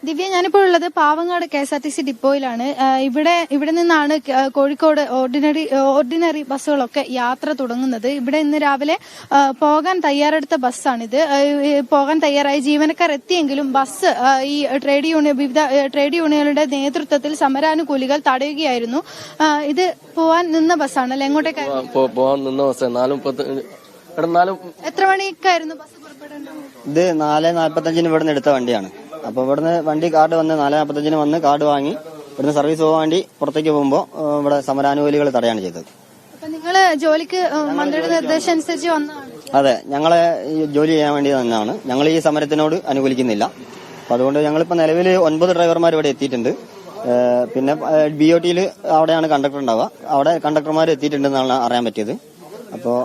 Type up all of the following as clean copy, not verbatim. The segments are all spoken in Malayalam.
ദിവ്യ, ഞാനിപ്പോൾ ഉള്ളത് പാവങ്ങാട് KSRTC ഡിപ്പോയിലാണ്. ഇവിടെ നിന്നാണ് കോഴിക്കോട് ഓർഡിനറി ബസ്സുകളൊക്കെ യാത്ര തുടങ്ങുന്നത്. ഇവിടെ ഇന്ന് രാവിലെ പോകാൻ തയ്യാറെടുത്ത ബസ്സാണിത്. പോകാൻ തയ്യാറായി ജീവനക്കാർ എത്തിയെങ്കിലും ബസ് ഈ വിവിധ ട്രേഡ് യൂണിയനുകളുടെ നേതൃത്വത്തിൽ സമരാനുകൂലികൾ തടയുകയായിരുന്നു. ഇത് പോവാൻ നിന്ന ബസ്സാണ് അല്ലെ? എങ്ങോട്ടേക്കായിരുന്നു? പോവാൻ നിന്ന ബസ്. എത്ര മണിക്കായിരുന്നു ബസ് പുറപ്പെടേണ്ടത്? ഇത് 4:45 ഇവിടുന്ന് എടുത്ത വണ്ടിയാണ്. അപ്പൊ ഇവിടുന്ന് വണ്ടി കാർഡ് വന്ന് 4:45 വന്ന് കാർഡ് വാങ്ങി ഇവിടുന്ന് സർവീസ് പോകാൻ വേണ്ടി പുറത്തേക്ക് പോകുമ്പോൾ ഇവിടെ സമരാനുകൂലികൾ തടയാണ് ചെയ്തത്. അപ്പൊ നിങ്ങള് ജോലിക്ക് മന്ത്രിയുടെ നിർദ്ദേശം അനുസരിച്ച് വന്നതാണ്? അതെ, ഞങ്ങളെ ജോലി ചെയ്യാൻ വേണ്ടി തന്നെയാണ്. ഞങ്ങൾ ഈ സമരത്തിനോട് അനുകൂലിക്കുന്നില്ല. അപ്പൊ അതുകൊണ്ട് ഞങ്ങളിപ്പോ നിലവിൽ 9 ഡ്രൈവർമാർ ഇവിടെ എത്തിയിട്ടുണ്ട്. പിന്നെ BOT-യിൽ അവിടെയാണ് കണ്ടക്ടർ ഉണ്ടാവുക. അവിടെ കണ്ടക്ടർമാർ എത്തിയിട്ടുണ്ടെന്നാണ് അറിയാൻ പറ്റിയത്. അപ്പോൾ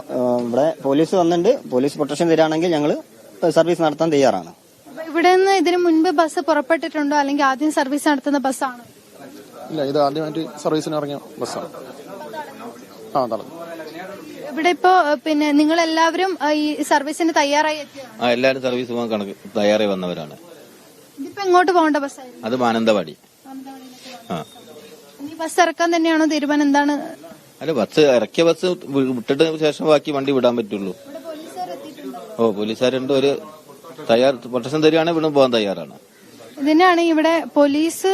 ഇവിടെ പോലീസ് വന്നിട്ടുണ്ട്. പോലീസ് പ്രൊട്ടക്ഷൻ തരികയാണെങ്കിൽ ഞങ്ങൾ സർവീസ് നടത്താൻ തയ്യാറാണ്. ഇവിടെ നിന്ന് ഇതിനു മുൻപ് ബസ് പുറപ്പെട്ടിട്ടുണ്ടോ, അല്ലെങ്കിൽ ആദ്യം സർവീസ് നടത്തുന്ന ബസ്സാണ്? ഇല്ല, ഇത് ആദ്യമായിട്ട് സർവീസിന് ഇറങ്ങിയ ബസ്സാണ്. ഇവിടെ ഇപ്പോ പിന്നെ നിങ്ങൾ എല്ലാവരും ഈ സർവീസിന് തയ്യാറായി എത്തിയാണ്? എല്ലാവരും സർവീസ് പോകാൻ തയ്യാറായി വന്നവരാണ്. ഇതിപ്പോ എങ്ങോട്ട് പോകേണ്ട ബസ്സായിരുന്നു? അത് മാനന്തവാടി. ഈ ബസ് ഇറക്കാൻ തന്നെയാണോ തീരുമാനം? എന്താണ്? അല്ല, ബസ് ഇറക്കിയ ബസ് വിട്ടിട്ട് ശേഷം ബാക്കി വണ്ടി വിടാൻ പറ്റുള്ളൂ. പോലീസുകാരുണ്ട്. ഒരു പ്രൊട്ടക്ഷൻ തരികയാണെങ്കിൽ ഇവിടെ പോകാൻ തയ്യാറാണ്. ഇതിനാണ് ഇവിടെ പോലീസ്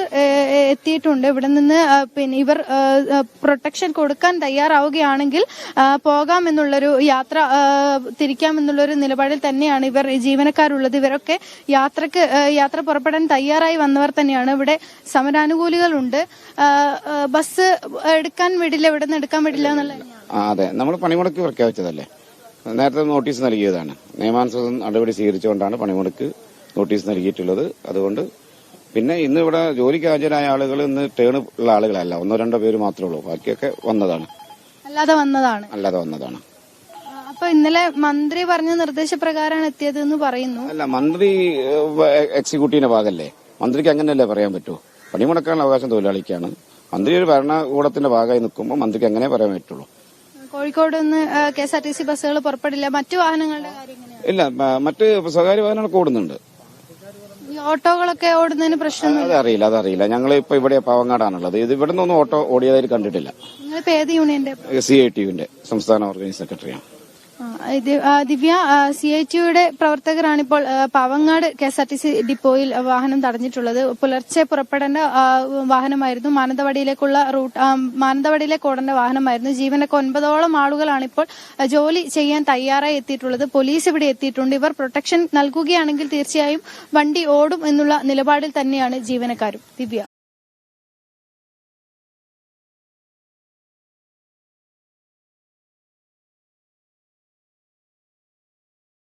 എത്തിയിട്ടുണ്ട്. ഇവിടെ നിന്ന് പിന്നെ ഇവർ പ്രൊട്ടക്ഷൻ കൊടുക്കാൻ തയ്യാറാവുകയാണെങ്കിൽ പോകാമെന്നുള്ളൊരു തിരിക്കാമെന്നുള്ളൊരു നിലപാടിൽ തന്നെയാണ് ഇവർ ജീവനക്കാരുള്ളത്. ഇവരൊക്കെ യാത്ര പുറപ്പെടാൻ തയ്യാറായി വന്നവർ തന്നെയാണ്. ഇവിടെ സമരാനുകൂലികളുണ്ട്. ബസ് എടുക്കാൻ വിടില്ല, ഇവിടെ നിന്ന് എടുക്കാൻ വിടില്ല എന്നുള്ള. അതെ, നമ്മൾ പണിമുടക്ക് പ്രഖ്യാപിച്ചതല്ലേ, നേരത്തെ നോട്ടീസ് നൽകിയതാണ്. നിയമാനുസൃതം നടപടി സ്വീകരിച്ചുകൊണ്ടാണ് പണിമുടക്ക് നോട്ടീസ് നൽകിയിട്ടുള്ളത്. അതുകൊണ്ട് പിന്നെ ഇന്ന് ഇവിടെ ജോലിക്ക് ഹാജരായ ആളുകൾ ഇന്ന് ടേൺ ഉള്ള ആളുകളല്ല, 1-2 പേര് മാത്രമേ ഉള്ളൂ. ബാക്കിയൊക്കെ അല്ലാതെ വന്നതാണ്. അപ്പൊ ഇന്നലെ മന്ത്രി പറഞ്ഞ നിർദ്ദേശപ്രകാരമാണ് എത്തിയത് എന്ന് പറയുന്നു. അല്ല, മന്ത്രി എക്സിക്യൂട്ടീവിന്റെ ഭാഗമല്ലേ, മന്ത്രിക്ക് അങ്ങനെയല്ലേ പറയാൻ പറ്റൂ? പണിമുടക്കാനുള്ള അവകാശം തൊഴിലാളിക്കാണ്. മന്ത്രി ഒരു ഭരണകൂടത്തിന്റെ ഭാഗമായി നിൽക്കുമ്പോൾ മന്ത്രിക്ക് അങ്ങനെ പറയാൻ പറ്റുള്ളൂ. കോഴിക്കോട് നിന്ന് KSRTC ബസ്സുകൾ പുറപ്പെടില്ല. മറ്റു വാഹനങ്ങളുടെ കാര്യം ഇല്ല, മറ്റ് സ്വകാര്യ വാഹനങ്ങളൊക്കെ ഓടുന്നുണ്ട്. ഓട്ടോകളൊക്കെ ഓടുന്നതിന് പ്രശ്നം അതറിയില്ല. ഞങ്ങൾ ഇപ്പൊ ഇവിടെ പാവങ്ങാടാണുള്ളത്. ഇത് ഇവിടെ നിന്നൊന്നും ഓട്ടോ ഓടിയതായിട്ട് കണ്ടിട്ടില്ല. നിങ്ങളിപ്പോ ഏത് യൂണിയന്റെ? CITUവിന്റെ സംസ്ഥാന ഓർഗനൈസ് സെക്രട്ടറിയാണ്. ദിവ്യ, CITUയുടെ പ്രവർത്തകരാണിപ്പോൾ പാവങ്ങാട് KSRTC ഡിപ്പോയിൽ വാഹനം തടഞ്ഞിട്ടുള്ളത്. പുലർച്ചെ പുറപ്പെടേണ്ട വാഹനമായിരുന്നു. മാനന്തവാടിയിലേക്ക് ഓടേണ്ട വാഹനമായിരുന്നു. ജീവനൊക്കെ 9ഓളം ആളുകളാണ് ഇപ്പോൾ ജോലി ചെയ്യാൻ തയ്യാറായി എത്തിയിട്ടുള്ളത്. പോലീസ് ഇവിടെ എത്തിയിട്ടുണ്ട്. ഇവർ പ്രൊട്ടക്ഷൻ നൽകുകയാണെങ്കിൽ തീർച്ചയായും വണ്ടി ഓടും എന്നുള്ള നിലപാടിൽ തന്നെയാണ് ജീവനക്കാരും. ദിവ്യ.